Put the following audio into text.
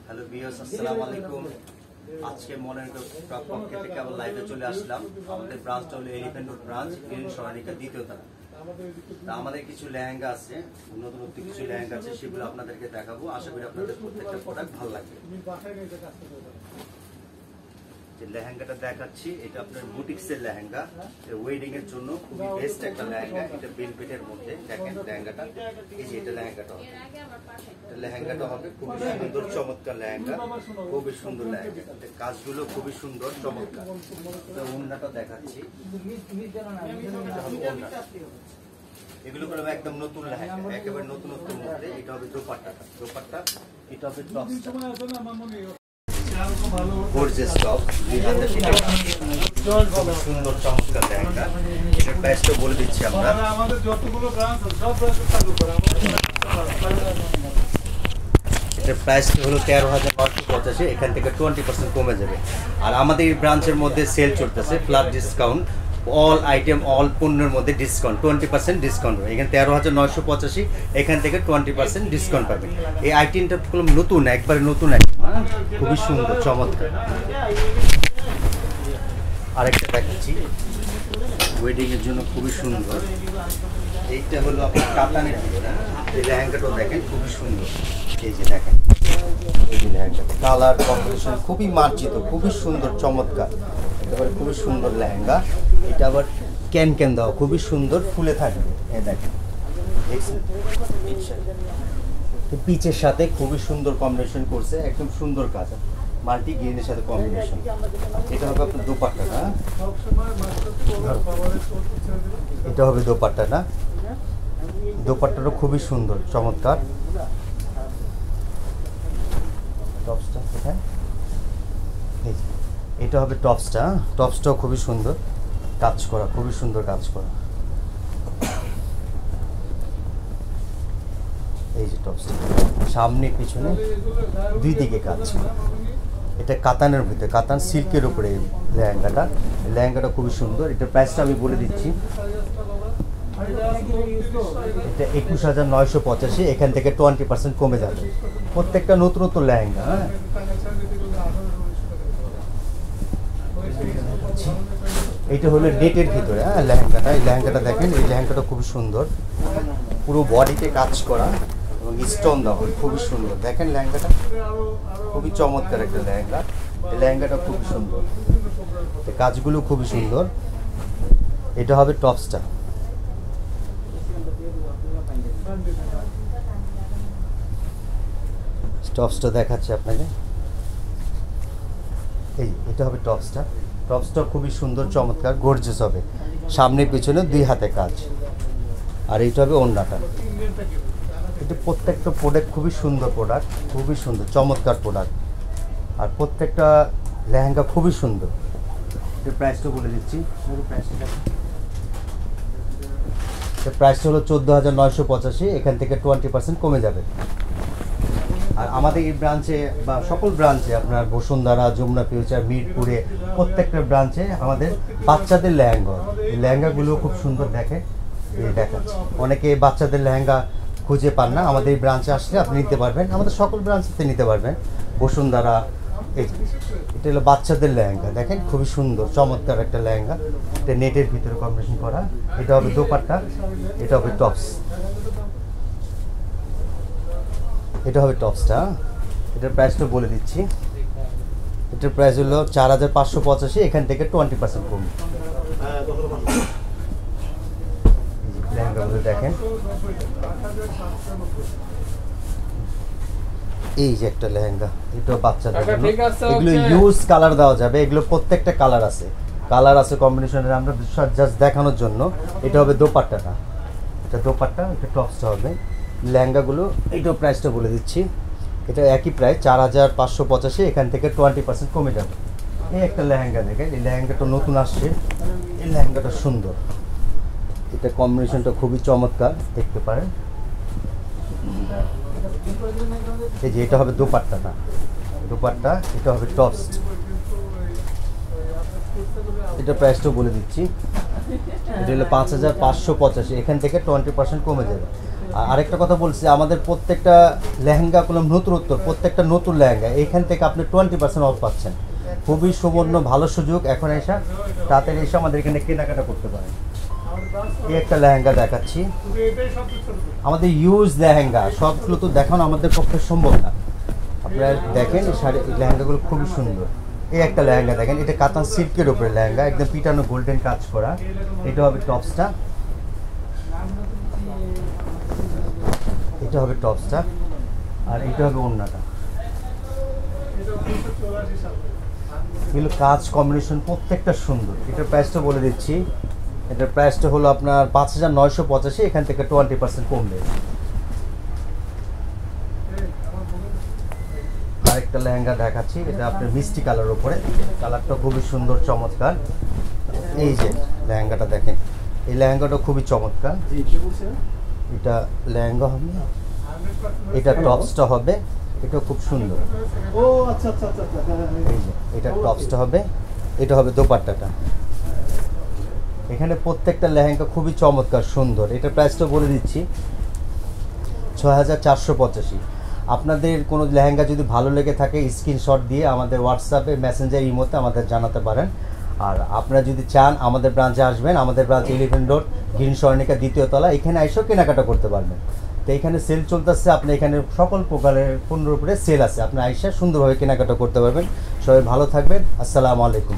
Hello viewers, আসসালামু আলাইকুম। আজকে মনের পক্ষে থেকে আবার লাইভে চলে আসলাম। আমাদের ব্রাঞ্চটা হলো এলিফ্যান্ট রোড ব্রাঞ্চ, গ্রিন সরানিকা দ্বিতীয় তলা। আমাদের কিছু লেহেঙ্গা আছে, নতুন কিছু লেহেঙ্গা আছে, সেগুলো আপনাদেরকে দেখাবো। আশা করি আপনাদের প্রত্যেকটা প্রোডাক্ট ভালো লাগবে। যে লেহেঙ্গাটা দেখাচ্ছি, এটা আপনার বুটিক্সের লেহেঙ্গা, ওয়েডিং এর জন্য খুবই বেস্ট একটা লেহেঙ্গা। এটা বেলভেটের মধ্যে দেখেন লেহেঙ্গাটা, এই যে এটা লেহেঙ্গাটা হবে, লেহেঙ্গাটা হবে খুবই সুন্দর চমৎকার লেহেঙ্গা, খুবই সুন্দর লেহেঙ্গা। কাজগুলো খুবই সুন্দর চমৎকার। ওড়নাটা দেখাচ্ছি, এগুলো করে একদম নতুন লেহেঙ্গা, একেবারে নতুনত্বের মধ্যে। এটা হবে দোপাট্টাটা, এটা হবে টপসটা, গর্জিয়াস টপ, সুন্দর চমৎকার লেহেঙ্গা। এটার প্রাইসটা বলে দিচ্ছি আমরা। এটার প্রাইসটা হলো 13,985। এখান থেকে 20% কমে যাবে। আর আমাদের এই ব্রাঞ্চের মধ্যে সেল চলতেছে, flat discount, all item, all পণ্যের মধ্যে ডিসকাউন্ট, 20% ডিসকাউন্ট হবে। এখানে 13,985, এখান থেকে 20% ডিসকাউন্ট পাবে। এই আইটেমটা নতুন, একবারে নতুন আইটেম, খুবই সুন্দর চমৎকার। আরেকটা দেখাচ্ছি ওয়েডিং এর জন্য, খুবই সুন্দর। এইটা হলো আপনার কাতানের ভিতরে, এই লেহেঙ্গাটাও দেখেন খুবই সুন্দর। এই যে দেখেন এই যে লেহেঙ্গাটা, কালার কম্বিনেশন খুবই মার্জিত, খুবই সুন্দর চমৎকার, একেবারে খুবই সুন্দর লেহেঙ্গা। এটা আবার ক্যান দেওয়া, খুবই সুন্দর, ফুলে থাকবে। এই দেখেন পিচের সাথে খুবই সুন্দর কম্বিনেশন করছে, একদম সুন্দর কাজ, মাল্টি গ্রিনের সাথে কম্বিনেশন। এটা হবে আপনার দোপাট্টাটা, এটা হবে দোপাট্টাটা, দোপাট্টাটা খুবই সুন্দর চমৎকার। টপসটা কোথায়? এটা হবে টপসটা, টপসটাও খুবই সুন্দর কাজ করা, খুবই সুন্দর কাজ করা। এই যে টপসটা, সামনে পিছনে দুই দিকে কাজ। এটা কাতানের ভিতরে, কাতান সিল্কের উপরে লেহেঙ্গাটা, লেহেঙ্গাটা খুবই সুন্দর। এটার প্রাইসটা আমি বলে দিচ্ছি, এটা 21,985। এখান থেকে 20% কমে যাবে। প্রত্যেকটা নতুন নতুন লেহেঙ্গা। হ্যাঁ, এটা হলো নেটের ভিতরে লেহেঙ্গাটা। এই লেহেঙ্গাটা দেখেন, এই লেহেঙ্গাটা খুবই সুন্দর, পুরো বডিতে কাজ করা এবং স্টোন দেওয়া, খুবই সুন্দর। দেখেন লেহেঙ্গাটা খুবই চমৎকার একটা লেহেঙ্গা। এই লেহেঙ্গাটা খুবই সুন্দর, কাজগুলো খুবই সুন্দর। এটা হবে টপসটা, টপসটা দেখাচ্ছে আপনাকে। এই এটা হবে টপসটা, টপসটা খুবই সুন্দর চমৎকার, গর্জিয়াস হবে, সামনে পিছনে দুই হাতে কাজ। আর এইটা হবে ওড়নাটা। এটা প্রত্যেকটা প্রোডাক্ট খুবই সুন্দর প্রোডাক্ট, খুবই সুন্দর চমৎকার প্রোডাক্ট। আর প্রত্যেকটা লেহেঙ্গা খুবই সুন্দর। এর প্রাইসটা বলে দিচ্ছি, প্রাইসটা হলো 14,985। এখান থেকে 20% কমে যাবে। আর আমাদের এই ব্রাঞ্চে বা সকল ব্রাঞ্চে, আপনার বসুন্ধরা, যমুনা ফিউচার, মিরপুরে, প্রত্যেকটা ব্রাঞ্চে আমাদের বাচ্চাদের লেহেঙ্গা, এই লেহেঙ্গাগুলো খুব সুন্দর দেখে। দেখাচ্ছে, অনেকে বাচ্চাদের লেহেঙ্গা খুঁজে পান না, আমাদের এই ব্রাঞ্চে আসলে আপনি নিতে পারবেন, আমাদের সকল ব্রাঞ্চেতে নিতে পারবেন। বসুন্ধরা, এটা হলো বাচ্চাদের লেহেঙ্গা, দেখেন খুবই সুন্দর চমৎকার একটা লেহেঙ্গা। এটা নেটের ভিতরে কম্বিনেশন করা। এটা হবে দোপাট্টা, এটা হবে টপস, এটা হবে টপসটা। এটার প্রাইসটা বলে দিচ্ছি, এটার প্রাইস হলো 4,585। এখান থেকে 20% কমবে। লেহেঙ্গাগুলো দেখেন, এই যে একটা লেহেঙ্গা, এটা বাচ্চাদের জন্য। এগুলো ইউজ কালার দেওয়া যাবে, এগুলো প্রত্যেকটা কালার আছে কম্বিনেশনের, আমরা জাস্ট দেখানোর জন্য। এটা হবে দোপাট্টাটা, এটা দোপাট্টা, এটা টপসটা হবে। লেহেঙ্গাগুলো এইটার প্রাইসটা বলে দিচ্ছি, এটা একই প্রাইস 4,585। এখান থেকে 20% কমে যাবে। এই একটা লেহেঙ্গা দেখেন, এই লেহেঙ্গাটা নতুন আসছে, এই লেহেঙ্গাটা সুন্দর, এটা কম্বিনেশনটা খুবই চমৎকার, দেখতে পারেন। এই যে এটা হবে দোপাট্টাটা, দোপাট্টা, এটা হবে টপস। এটা প্রাইসটাও বলে দিচ্ছি, এটা হলো 5,585। এখান থেকে 20% কমে যাবে। আর আরেকটা কথা বলছি, আমাদের প্রত্যেকটা লেহেঙ্গাগুলো নতুনত্ব, প্রত্যেকটা নতুন লেহেঙ্গা, এইখান থেকে আপনি 20% অফ পাচ্ছেন। খুবই সুবর্ণ ভালো সুযোগ, এখন এসে তাড়াতাড়ি এসে আমাদের এখানে কেনাকাটা করতে পারেন। এই একটা লেহেঙ্গা দেখাচ্ছি, আমাদের ইউজ লেহেঙ্গা, সবগুলো তো দেখানো আমাদের পক্ষে সম্ভব না। আপনারা দেখেন এই লেহেঙ্গাগুলো খুবই সুন্দর। এই একটা লেহেঙ্গা দেখেন, এটা কাতান সিল্কের উপরে লেহেঙ্গা, একদম পিটানো গোল্ডেন কাজ করা। এটা হবে টপসটা, এটা হবে টপসটা, আর এটা হবে ওড়নাটা। এগুলো কাজ কম্বিনেশন প্রত্যেকটা সুন্দর। এটার প্রাইসটা বলে দিচ্ছি, এটার প্রাইসটা হলো আপনার 5,985, এখান থেকে 20% কমবে। আরেকটা লেহেঙ্গা দেখাচ্ছি, এটা আপনার মিষ্টি কালার উপরে, কালারটা খুবই সুন্দর চমৎকার। এই যে লেহেঙ্গাটা দেখেন, এই লেহেঙ্গাটা খুবই চমৎকার। এটা লেহেঙ্গা হবে, এটা টপসটা হবে, এটা খুব সুন্দর। ও আচ্ছা আচ্ছা আচ্ছা আচ্ছা, এই যে এটা টপসটা হবে, এটা হবে দোপাট্টাটা। এখানে প্রত্যেকটা লেহেঙ্গা খুবই চমৎকার সুন্দর। এটার প্রাইসটা বলে দিচ্ছি 6,485। আপনাদের কোনো লেহেঙ্গা যদি ভালো লেগে থাকে স্ক্রিনশট দিয়ে আমাদের হোয়াটসঅ্যাপে, মেসেঞ্জার, ইমোতে আমাদের জানাতে পারেন। আর আপনারা যদি চান আমাদের ব্রাঞ্চে আসবেন, আমাদের ব্রাঞ্চ 11 রোড, গ্রিন সরণিকা 2য় তলা, এখানে এসেও কেনাকাটা করতে পারবেন। তো এখানে সেল চলতেছে, আপনি এখানে সকল প্রকারের পণ্যের উপরে সেল আছে, আপনি আইসা সুন্দরভাবে কেনাকাটা করতে পারবেন। সবাই ভালো থাকবেন, আসসালামু আলাইকুম।